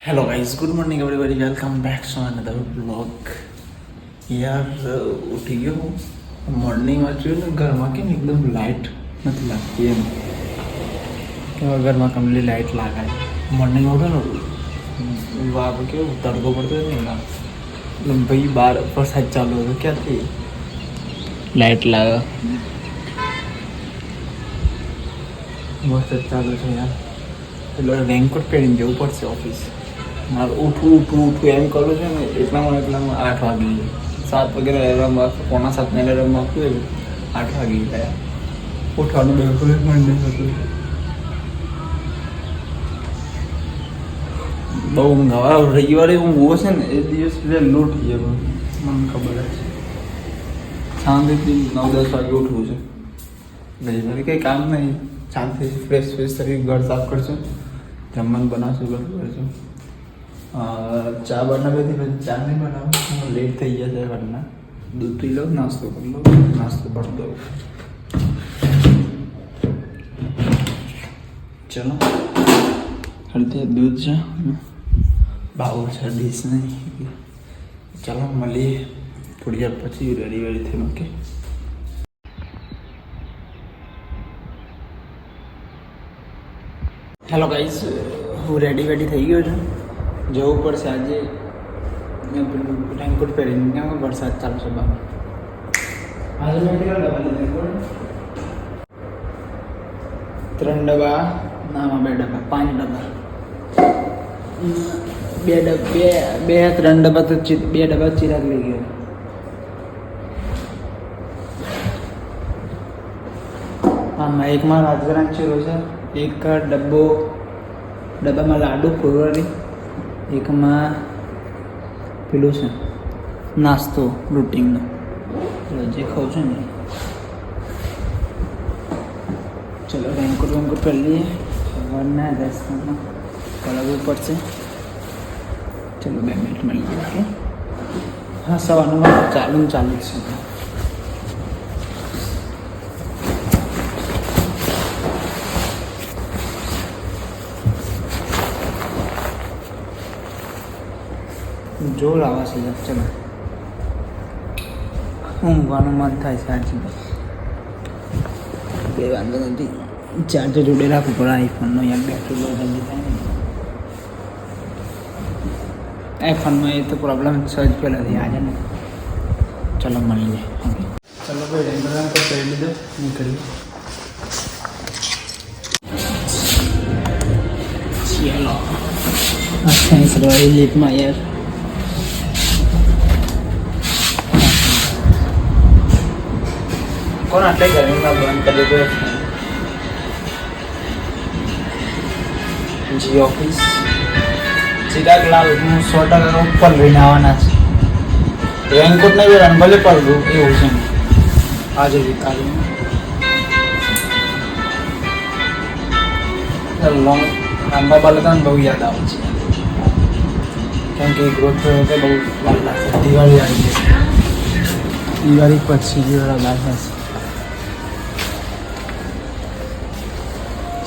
Hello guys, good morning everybody, welcome back to another blog. યાર ઉઠી ગયો હું મોર્નિંગમાં જોયું ને ઘરમાં કેમ એકદમ લાઇટ નથી લાગતી એમ કે ઘરમાં કમલી લાઇટ લાગાય મોર્નિંગ ઉઠો ને વાપ કેવું તડકો પડતો ને એના ભાઈ બાર વરસાદ ચાલુ હતો ક્યાંથી લાઇટ લાગે વરસાદ ચાલુ છે યાર એટલે રેનકોટ પહેરીને જવું પડશે ઓફિસ। મારે ઉઠવું એમ કરું છે ને એટલામાં 8 વાગી જાય। 7 વાગે એલાર્મ વાગતું, 6:45 એલાર્મ વાગતું એવું 8 વાગી ગયા। ઉઠવાનું બિલકુલ જ મન નહીં થતું, બહુ ઊંઘ આવે। રવિવારે ઊંઘવો છે ને એ દિવસ વહેલો ઉઠી જાય, મને ખબર જ છે। શાંતિથી 9-10 વાગે ઉઠવું છે। રવિવારે કંઈ કામ નહીં, શાંતિથી ફ્રેશ કરી ઘર સાફ કરશું, જમવાનું બનાવશું, બધું કરશું। ચા બનાવી હતી પણ ચા નહીં બનાવું, લેટ થઈ ગયા છે ઘરના। દૂધ પી લો, નાસ્તો કરી લો, નાસ્તો કરી દો। ચલો હળદી દૂધ છે, બાઉલ છે, ડીશ નહીં। ચાલો મળીએ થોડી વાર પછી રેડી થઈને। ઓકે હેલો ગાઈઝ, હું રેડી થઈ ગયો છું। જવું પડશે આજે રેનકોટ પહેરીને, કેમ વરસાદ ચાલુ છે બહાર। આજે મેં કેટલા ડબ્બા લીધા? 3 ડબ્બા, નામાં 2 ડબ્બા, 5 ડબ્બા, 3 ડબ્બા તો 2 ડબ્બા ચિરાગ લઈ ગયો। આમાં એકમાં રાજગરાન ચીરો છે, એક ડબ્બામાં લાડુ ફુલવારી, એકમાં પેલું છે નાસ્તો રૂટિનનો, જે ખાઉં છું ને। ચલો રેનકોટ પહેરી લઈએ, સવારના રસ્તામાં કરાવવું પડશે। ચલો 2 મિનિટ મળી જાય। ઓકે હા, સવારનું ચાલુ જ છે। જોર આવે છે યાર, ચલો ઊંઘવાનું મન થાય છે આજે, કંઈ વાંધો નથી। ચાર્જર જોડે રાખવું પડે આઈફોનનો, યાર બેટરી બહુ જલ્દી થાય ને આઈફોનમાં, એ તો પ્રોબ્લેમ સર્ચ પહેલાંથી આજે ને। ચલો મળીએ। ઓકે ચલો ભાઈ, રેન્ડર તો પહેરી લીધો, નીકળીએ। ચલો અચ્છા એ લીપમાં યાર કોણ આટલે ગરમીમાં બંધ કરી દીધો? જી ઓફિસ ચિરાગલાલ, હું 100% ઉપર લઈને આવવાના છે। રેનકોટ નહીં પહેરવાનું, ભલે પડવું એવું છે આજે કાલે। લોંગ લાંબા બાલકાને બહુ યાદ આવે છે, કેમ કે ગ્રોથ થયો તો બહુ વાર લાગશે। દિવાળી આવી ગઈ, દિવાળી પછી દિવાળા લાગે છે।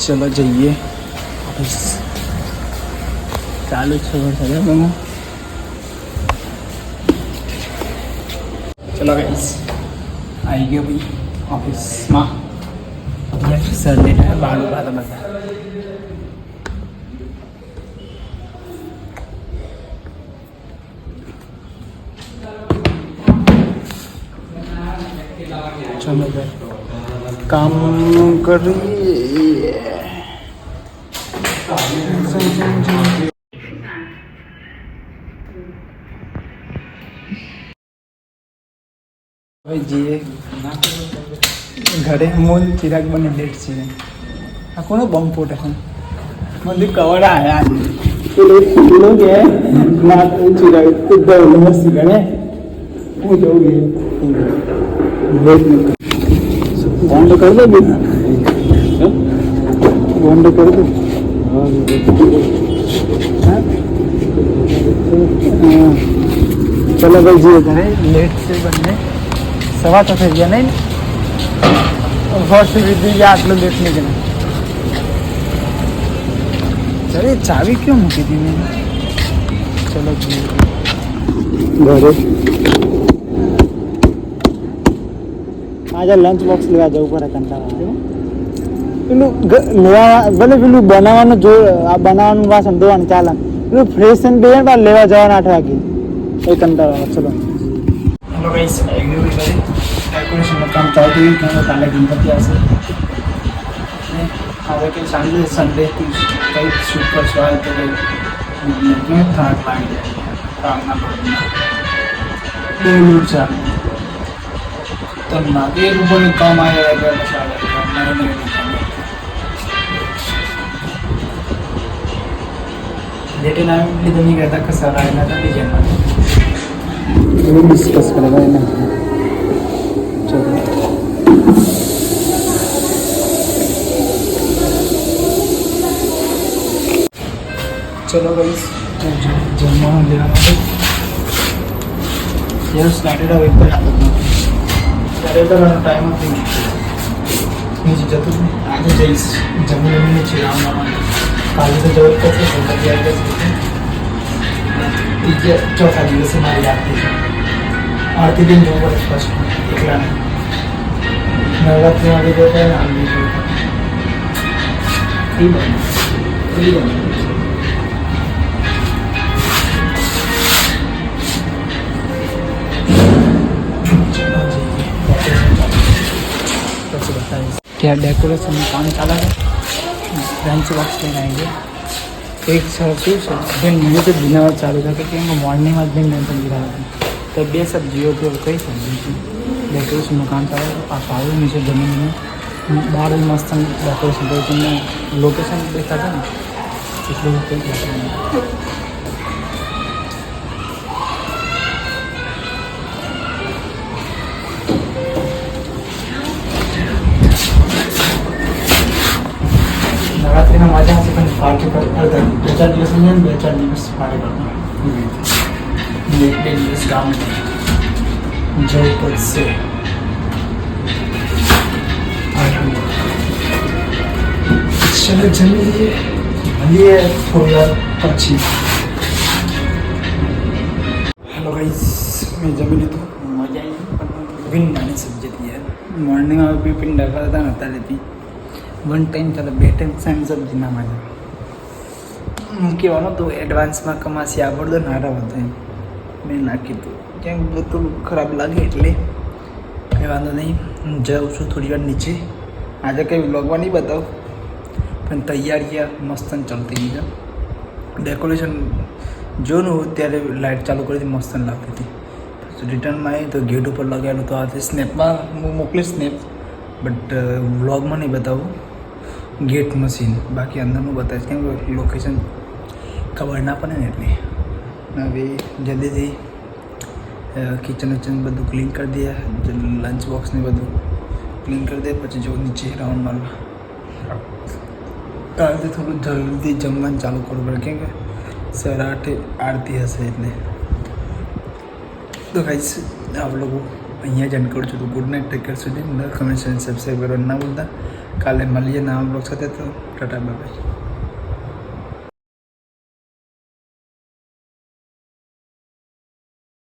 ચલો જઈએ ઓફિસ, ચાલુ છે વરસાદ। ચલો ગાઈસ, આવી ગયો ભાઈ ઓફિસમાં। સરને બાળુ બધા ચલો ભાઈ કામ કરીએ। ભાઈ જઈએ ઘરે, મોલ ચિરાગ બને લેટ છે। આ કોનો બમ ફોટે છે? મને કવડા આયા પેલો કે ના ચિરાગ તો મસ્તી કરે, હું જવું બોન્ડ કરી દો, બોન્ડ કરી દો। ચલો ભાઈ જઈએ ઘરે, લેટ છે બંને, 7:15 થઈ ગયા નહીં વર્ષ વીતી આટલું લેટ નહીં કરે। ચાવી ક્यों મૂકી હતી મેં? ચલો ઘરે આજે લંચ બોક્સ લેવા જવું પડે કંટાળા પેલું લેવા ભલે પેલું બનાવવાનું જો આ બનાવવાનું વાસણ ધોવાનું ચાલે પેલું ફ્રેશ થઈને બે બાર લેવા જવાના 8 વાગે એ કંટાળા ચલો હેલો ગાઈસ ડેકોરેશનનું કામ ચાલુ થયું છે કાલે ગણપતિ આવશે હવે કે સાંજે સન્ડે કંઈક શૂટ કરશો હોય તો કંઈક થાક લાગી જાય કામના બહુ લૂટ છે તો ના એક ઉપરનું કામ આવ્યા लेटे ना लिए तो नहीं कहता कि सर आए ना तो नहीं जाना वो डिस्कस करेगा ना चलो चलो गाइस जमा लेना यार स्टार्टेड अब एक बार स्टार्टेड टाइम ऑफ नहीं जतो आज जइस जम्मू में चिराम काले तो जरूरत कैसे होता है तीसरे चौथा दिवस हमारी आरती दिन जो बड़े स्पष्ट एकला नवरात्रि वाले जो है नाम भी क्या डेकोरेशन में काम चला है लंच बॉक्स लेने आएंगे एक सब्जी बेन मुझे तो बिना चालू था क्योंकि मॉर्निंग में बेन नहीं समझ रहा था तो बे सब्जियों तो कई सब्जी थी डेकोरेशन में काम चला है पास आए नीचे जमीन में बाहर मस्त डेकोरेशन करके मैं लोकेशन देखा था ना इसलिए कई नवरात्रिना मजा आती पण पार्टी करता 2-4 दिवस म्हणजे 2-4 दिवस पार्टी करता एक दिवस काम जयपुर से चलो जल्दी ये थोड़ा पक्षी हेलो गाइस मैं जमी लीधું મજા આવી વિન નાની સબ્જી હતી યાર મોર્નિંગ માં બી પિંડા કરતા નતા લેતી वन टाइम चलो बेटे सेम सब्जी ना माने કહેવાનો તો એડવાન્સમાં કમાસી આવડતો નારા હતો એમ મેં નાખી હતું ક્યાંક બધું ખરાબ લાગે એટલે કંઈ વાંધો નહીં હું જાઉં છું થોડી વાર નીચે આજે કંઈ વ્લોગમાં નહીં બતાવું પણ તૈયારી મસ્ત ચાલતી ગઈ ડેકોરેશન જોનું ત્યારે લાઇટ ચાલુ કરી હતી મસ્ત લાગતી હતી રિટર્નમાં આવી તો ગેટ ઉપર લગાવેલું તો આજે સ્નેપમાં હું મોકલીશ સ્નેપ બટ વ્લોગમાં નહીં બતાવું गेट मशीन बाकी अंदर में बताइए કેમ લોકેશન ખબર ના પડે ને એટલે હવે જલ્દીથી કિચન વિચન બધું ક્લીન કરી દે લંચ બોક્સ ને બધું ક્લીન કરી દે પછી જો નીચે રાઉન્ડ મારવા કાલથી થોડું જલ્દી જમવાનું ચાલુ કરવું પડે કેમ કે 8:30 આરતી હશે એટલે તો ગાઈસ આપ લોકો અહીંયા જ એન્ડ કરું છું તો ગુડ નાઇટ ટેક કેર સુધી કમેન્ટ સબસ્ક્રાઈબ કરવા ના ભૂલતા કાલે મળીએ નવા બ્લોગ સાથે તો ટાટા બાય બાય